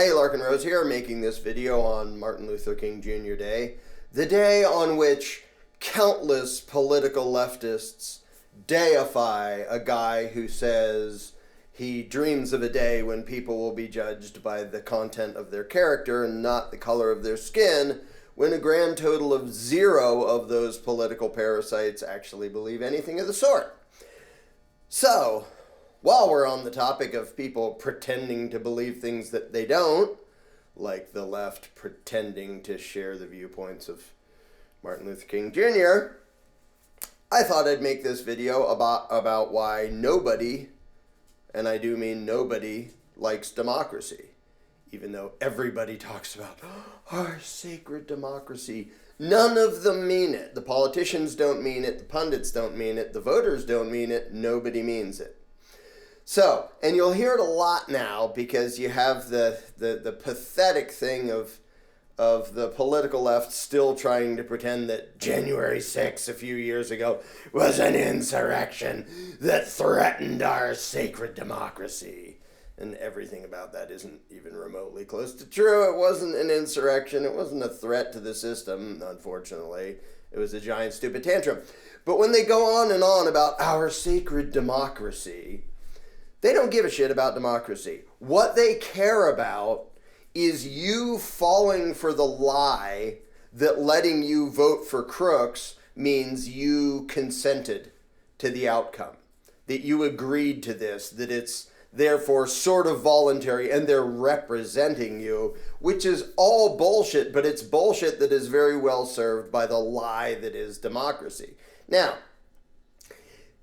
Hey, Larken Rose here, making this video on Martin Luther King Jr. Day, the day on which countless political leftists deify a guy who says he dreams of a day when people will be judged by the content of their character and not the color of their skin, when a grand total of 0 of those political parasites actually believe anything of the sort. So, while we're on the topic of people pretending to believe things that they don't, like the left pretending to share the viewpoints of Martin Luther King Jr., I thought I'd make this video about why nobody, and I do mean nobody, likes democracy. Even though everybody talks about our sacred democracy, none of them mean it. The politicians don't mean it, the pundits don't mean it, the voters don't mean it, nobody means it. So, and you'll hear it a lot now because you have the pathetic thing of the political left still trying to pretend that January 6th a few years ago was an insurrection that threatened our sacred democracy. And everything about that isn't even remotely close to true. It wasn't an insurrection. It wasn't a threat to the system, unfortunately. It was a giant stupid tantrum. But when they go on and on about our sacred democracy, they don't give a shit about democracy. What they care about is you falling for the lie that letting you vote for crooks means you consented to the outcome, that you agreed to this, that it's therefore sort of voluntary and they're representing you, which is all bullshit, but it's bullshit that is very well served by the lie that is democracy. Now,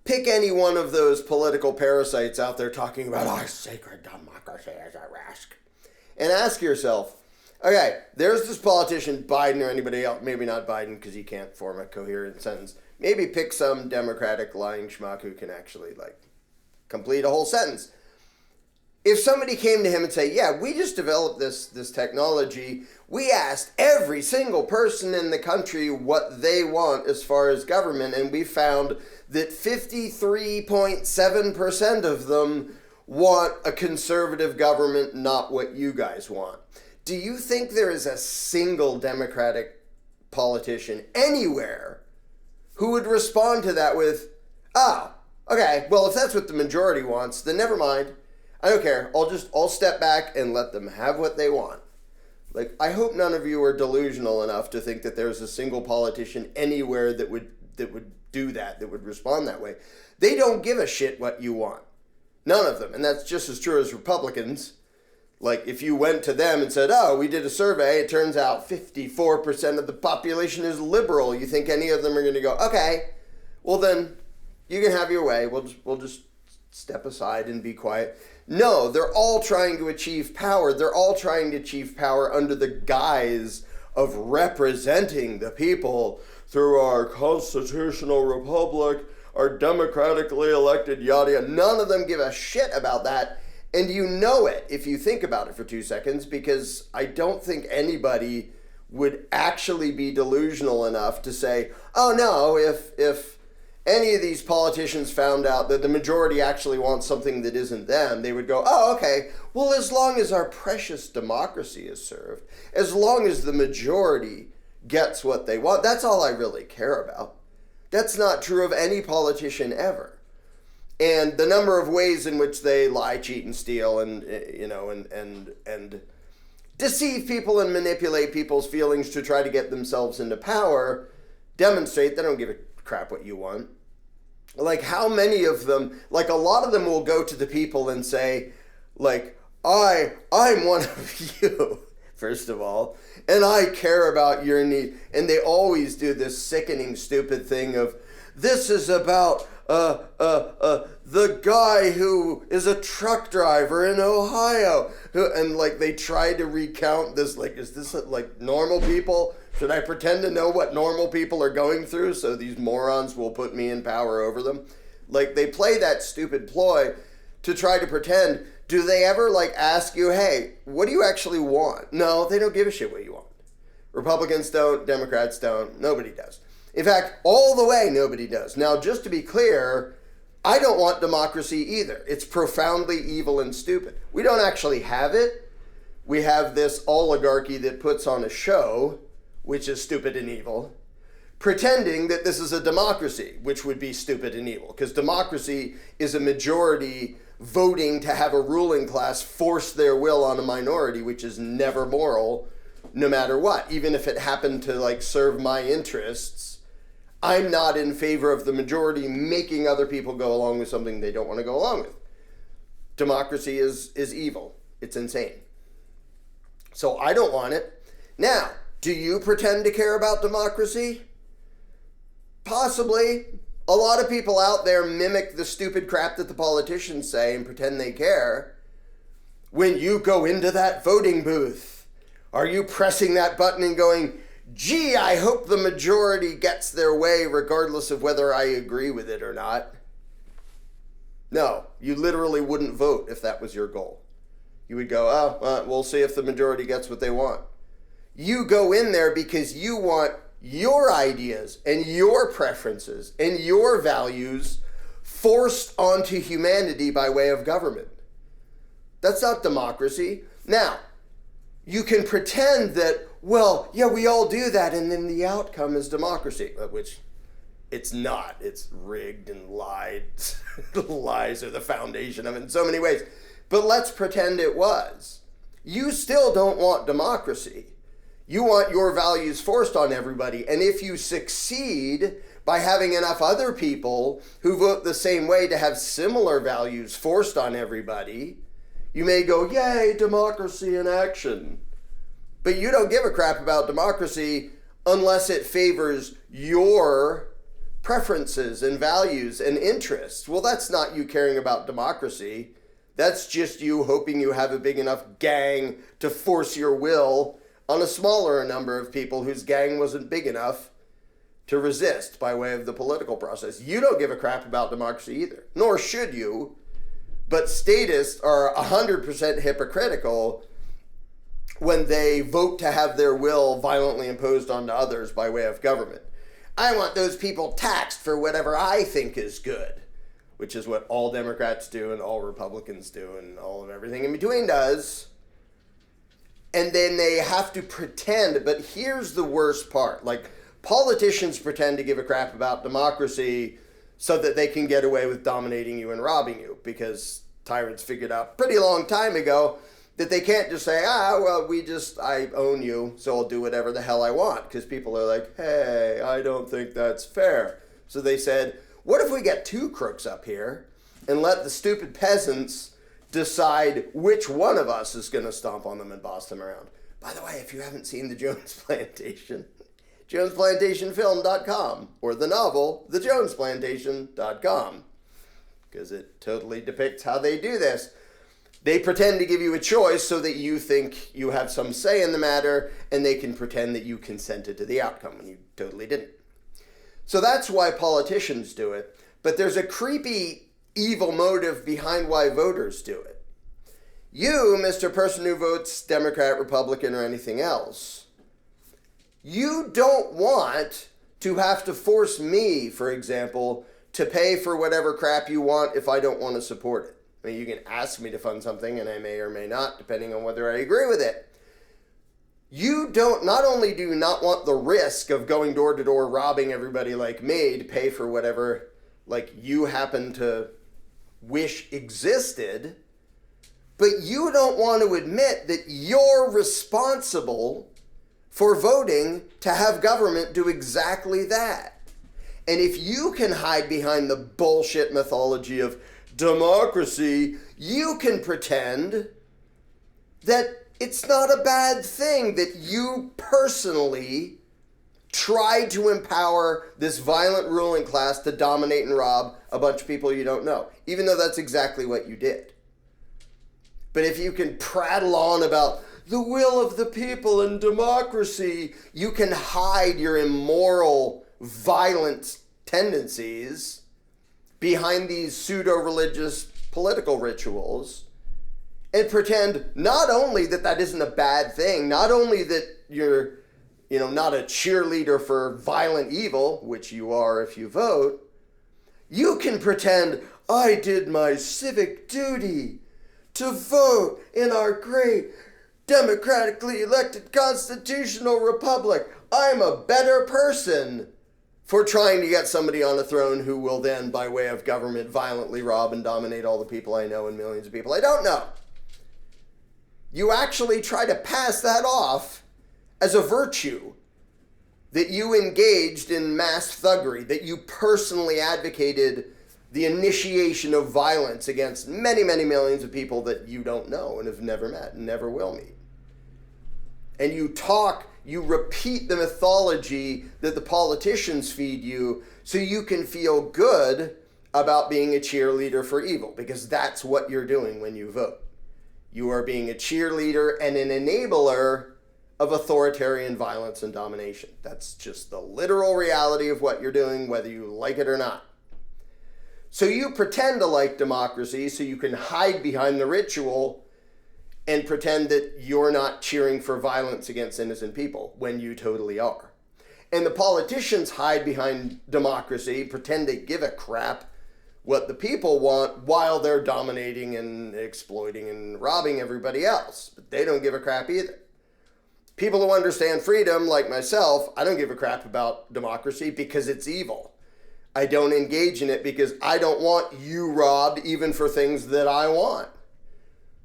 pick any one of those political parasites out there talking about our sacred democracy as a risk, and ask yourself, okay, there's this politician, Biden or anybody else, maybe not Biden because he can't form a coherent sentence, maybe pick some Democratic lying schmuck who can actually complete a whole sentence. If somebody came to him and say, yeah, we just developed this technology, we asked every single person in the country what they want as far as government, and we found that 53.7% of them want a conservative government, not what you guys want. Do you think there is a single Democratic politician anywhere who would respond to that with, oh, okay, well, if that's what the majority wants, then never mind. I don't care. I'll step back and let them have what they want. I hope none of you are delusional enough to think that there's a single politician anywhere that would do that would respond that way. They don't give a shit what you want. None of them. And that's just as true as Republicans. If you went to them and said, oh, we did a survey, it turns out 54% of the population is liberal. You think any of them are going to go, okay, well then you can have your way. We'll just step aside and be quiet. No, they're all trying to achieve power. They're all trying to achieve power under the guise of representing the people through our constitutional republic, our democratically elected yada yada. None of them give a shit about that. And you know it if you think about it for 2 seconds, because I don't think anybody would actually be delusional enough to say, oh no, if any of these politicians found out that the majority actually wants something that isn't them, they would go, oh, okay, well, as long as our precious democracy is served, as long as the majority gets what they want, that's all I really care about. That's not true of any politician ever. And the number of ways in which they lie, cheat, and steal and deceive people and manipulate people's feelings to try to get themselves into power demonstrate they don't give a crap what you want. How many of them, a lot of them will go to the people and say, I'm one of you, first of all, and I care about your need. And they always do this sickening, stupid thing of, this is about the guy who is a truck driver in Ohio. And they try to recount this, is this normal people? Should I pretend to know what normal people are going through so these morons will put me in power over them? They play that stupid ploy to try to pretend. Do they ever ask you, hey, what do you actually want? No, they don't give a shit what you want. Republicans don't, Democrats don't, nobody does. In fact, all the way nobody does. Now, just to be clear, I don't want democracy either. It's profoundly evil and stupid. We don't actually have it. we have this oligarchy that puts on a show, which is stupid and evil, pretending that this is a democracy, which would be stupid and evil, because democracy is a majority voting to have a ruling class force their will on a minority, which is never moral, no matter what. Even if it happened to like serve my interests, I'm not in favor of the majority making other people go along with something they don't want to go along with. Democracy is evil. It's insane. So I don't want it. Now, do you pretend to care about democracy? Possibly. A lot of people out there mimic the stupid crap that the politicians say and pretend they care. When you go into that voting booth, are you pressing that button and going, gee, I hope the majority gets their way regardless of whether I agree with it or not? No, you literally wouldn't vote if that was your goal. You would go, we'll see if the majority gets what they want. You go in there because you want your ideas and your preferences and your values forced onto humanity by way of government. That's not democracy. Now, you can pretend that, well, yeah, we all do that, and then the outcome is democracy, which it's not. It's rigged and lied. Lies are the foundation of it in so many ways. But let's pretend it was. You still don't want democracy. You want your values forced on everybody. And if you succeed by having enough other people who vote the same way to have similar values forced on everybody, you may go, yay, democracy in action. But you don't give a crap about democracy unless it favors your preferences and values and interests. Well, that's not you caring about democracy. That's just you hoping you have a big enough gang to force your will on a smaller number of people whose gang wasn't big enough to resist by way of the political process. You don't give a crap about democracy either, nor should you. But statists are 100% hypocritical when they vote to have their will violently imposed onto others by way of government. I want those people taxed for whatever I think is good, which is what all Democrats do and all Republicans do and all of everything in between does. And then they have to pretend, but here's the worst part. Like, politicians pretend to give a crap about democracy so that they can get away with dominating you and robbing you, because tyrants figured out a pretty long time ago that they can't just say, I own you, so I'll do whatever the hell I want, because people are like, hey, I don't think that's fair. So they said, what if we get two crooks up here and let the stupid peasants decide which one of us is going to stomp on them and boss them around? By the way, if you haven't seen the Jones Plantation, JonesPlantationFilm.com, or the novel, TheJonesPlantation.com, because it totally depicts how they do this. They pretend to give you a choice so that you think you have some say in the matter, and they can pretend that you consented to the outcome when you totally didn't. So that's why politicians do it, but there's a creepy evil motive behind why voters do it. You, Mr. Person who votes Democrat, Republican, or anything else, you don't want to have to force me, for example, to pay for whatever crap you want if I don't want to support it. I mean, you can ask me to fund something, and I may or may not, depending on whether I agree with it. You not only do you not want the risk of going door to door robbing everybody like me to pay for whatever like you happen to wish existed, but you don't want to admit that you're responsible for voting to have government do exactly that. And if you can hide behind the bullshit mythology of democracy, you can pretend that it's not a bad thing that you personally tried to empower this violent ruling class to dominate and rob a bunch of people you don't know, even though that's exactly what you did. But if you can prattle on about the will of the people and democracy, you can hide your immoral, violent tendencies behind these pseudo-religious political rituals and pretend not only that that isn't a bad thing, not only that you're, not a cheerleader for violent evil, which you are if you vote, you can pretend I did my civic duty to vote in our great democratically elected constitutional republic. I'm a better person for trying to get somebody on a throne who will then, by way of government, violently rob and dominate all the people I know and millions of people I don't know. You actually try to pass that off as a virtue, that you engaged in mass thuggery, that you personally advocated the initiation of violence against many, many millions of people that you don't know and have never met and never will meet. And you repeat the mythology that the politicians feed you so you can feel good about being a cheerleader for evil, because that's what you're doing when you vote. You are being a cheerleader and an enabler of authoritarian violence and domination. That's just the literal reality of what you're doing, whether you like it or not. So you pretend to like democracy so you can hide behind the ritual and pretend that you're not cheering for violence against innocent people when you totally are. And the politicians hide behind democracy, pretend they give a crap what the people want while they're dominating and exploiting and robbing everybody else. But they don't give a crap either. People who understand freedom, like myself, I don't give a crap about democracy because it's evil. I don't engage in it because I don't want you robbed even for things that I want.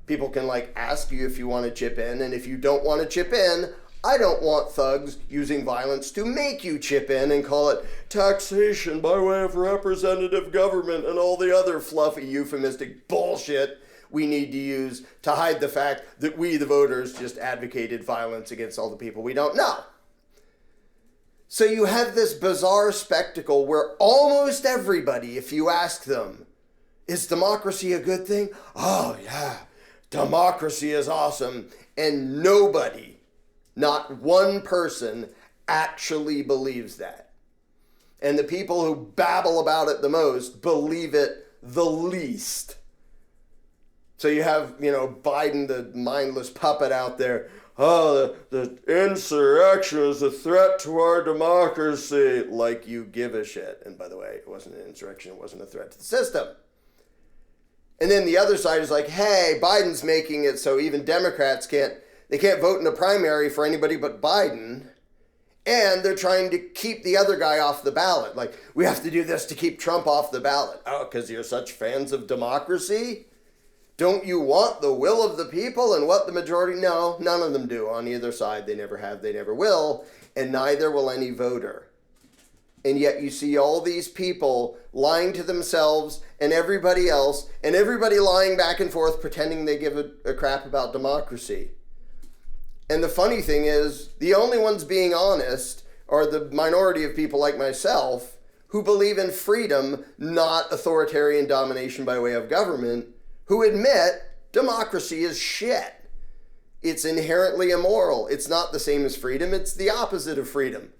People can ask you if you want to chip in, and if you don't want to chip in, I don't want thugs using violence to make you chip in and call it taxation by way of representative government and all the other fluffy euphemistic bullshit we need to use to hide the fact that we, the voters, just advocated violence against all the people we don't know. So you have this bizarre spectacle where almost everybody, if you ask them, is democracy a good thing? Oh yeah, democracy is awesome. And nobody, not one person, actually believes that. And the people who babble about it the most believe it the least. So you have, Biden, the mindless puppet out there. Oh, the insurrection is a threat to our democracy. Like you give a shit. And by the way, it wasn't an insurrection. It wasn't a threat to the system. And then the other side is like, hey, Biden's making it so even Democrats can't vote in a primary for anybody but Biden. And they're trying to keep the other guy off the ballot. Like, we have to do this to keep Trump off the ballot. Oh, because you're such fans of democracy? Don't you want the will of the people and what the majority? No, none of them do on either side. They never have, they never will, and neither will any voter. And yet you see all these people lying to themselves and everybody else, and everybody lying back and forth pretending they give a crap about democracy. And the funny thing is, the only ones being honest are the minority of people like myself who believe in freedom, not authoritarian domination by way of government, who admit democracy is shit. It's inherently immoral. It's not the same as freedom. It's the opposite of freedom.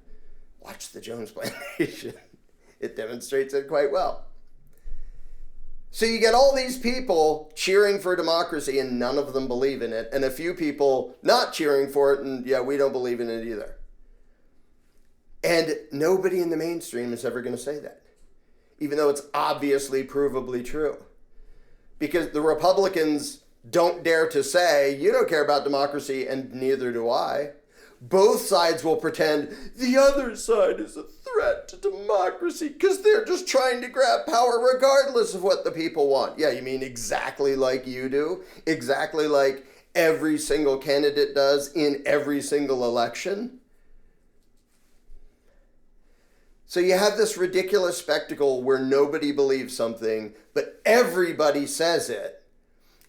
Watch the Jone Plantation. It demonstrates it quite well. So you get all these people cheering for democracy and none of them believe in it, and a few people not cheering for it and yeah, we don't believe in it either. And nobody in the mainstream is ever going to say that, even though it's obviously provably true. Because the Republicans don't dare to say, you don't care about democracy, and neither do I. Both sides will pretend the other side is a threat to democracy because they're just trying to grab power regardless of what the people want. Yeah, you mean exactly like you do? Exactly like every single candidate does in every single election? So you have this ridiculous spectacle where nobody believes something, but everybody says it.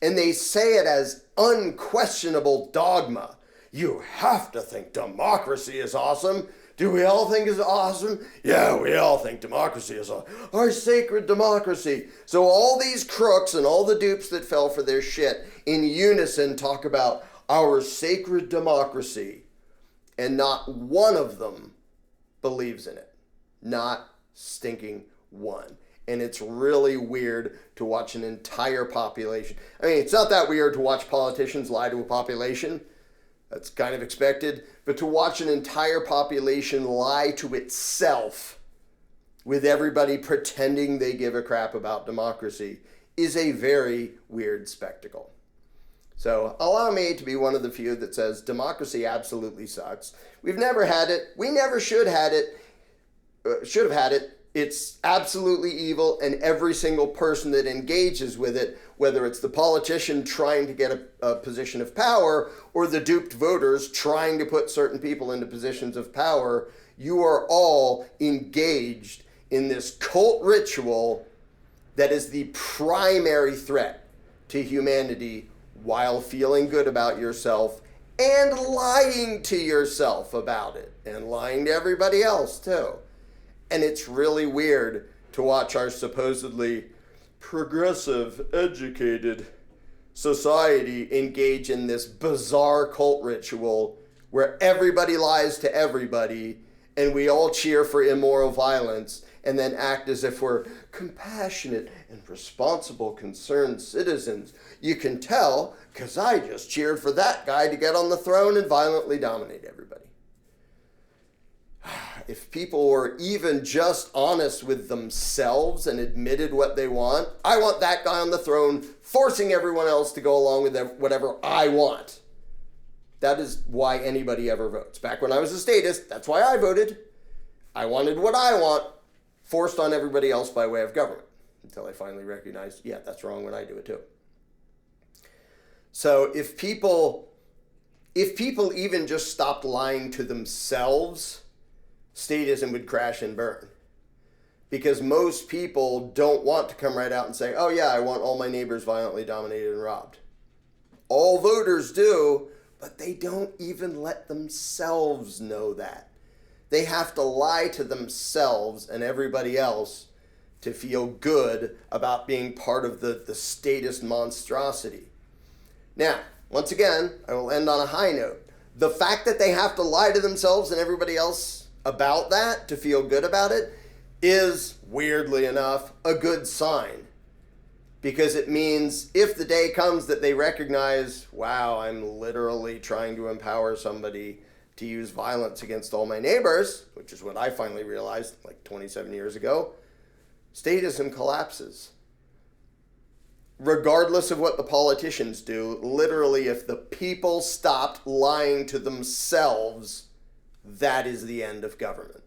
And they say it as unquestionable dogma. You have to think democracy is awesome. Do we all think it's awesome? Yeah, we all think democracy is awesome. Our sacred democracy. So all these crooks and all the dupes that fell for their shit in unison talk about our sacred democracy. And not one of them believes in it. Not stinking one. And it's really weird to watch an entire population. I mean, it's not that weird to watch politicians lie to a population. That's kind of expected. But to watch an entire population lie to itself with everybody pretending they give a crap about democracy is a very weird spectacle. So allow me to be one of the few that says democracy absolutely sucks. We've never had it. We never should have had it. It's absolutely evil, and every single person that engages with it, whether it's the politician trying to get a position of power or the duped voters trying to put certain people into positions of power, you are all engaged in this cult ritual that is the primary threat to humanity, while feeling good about yourself and lying to yourself about it and lying to everybody else too. And it's really weird to watch our supposedly progressive, educated society engage in this bizarre cult ritual where everybody lies to everybody and we all cheer for immoral violence and then act as if we're compassionate and responsible, concerned citizens. You can tell because I just cheered for that guy to get on the throne and violently dominate everybody. If people were even just honest with themselves and admitted what they want, I want that guy on the throne, forcing everyone else to go along with whatever I want. That is why anybody ever votes. Back when I was a statist, that's why I voted. I wanted what I want, forced on everybody else by way of government, until I finally recognized, yeah, that's wrong when I do it too. So if people even just stopped lying to themselves, statism would crash and burn. Because most people don't want to come right out and say, oh yeah, I want all my neighbors violently dominated and robbed. All voters do, but they don't even let themselves know that. They have to lie to themselves and everybody else to feel good about being part of the statist monstrosity. Now, once again, I will end on a high note. The fact that they have to lie to themselves and everybody else about that to feel good about it is, weirdly enough, a good sign. Because it means if the day comes that they recognize, wow, I'm literally trying to empower somebody to use violence against all my neighbors, which is what I finally realized like 27 years ago, statism collapses. Regardless of what the politicians do, literally if the people stopped lying to themselves, that is the end of government.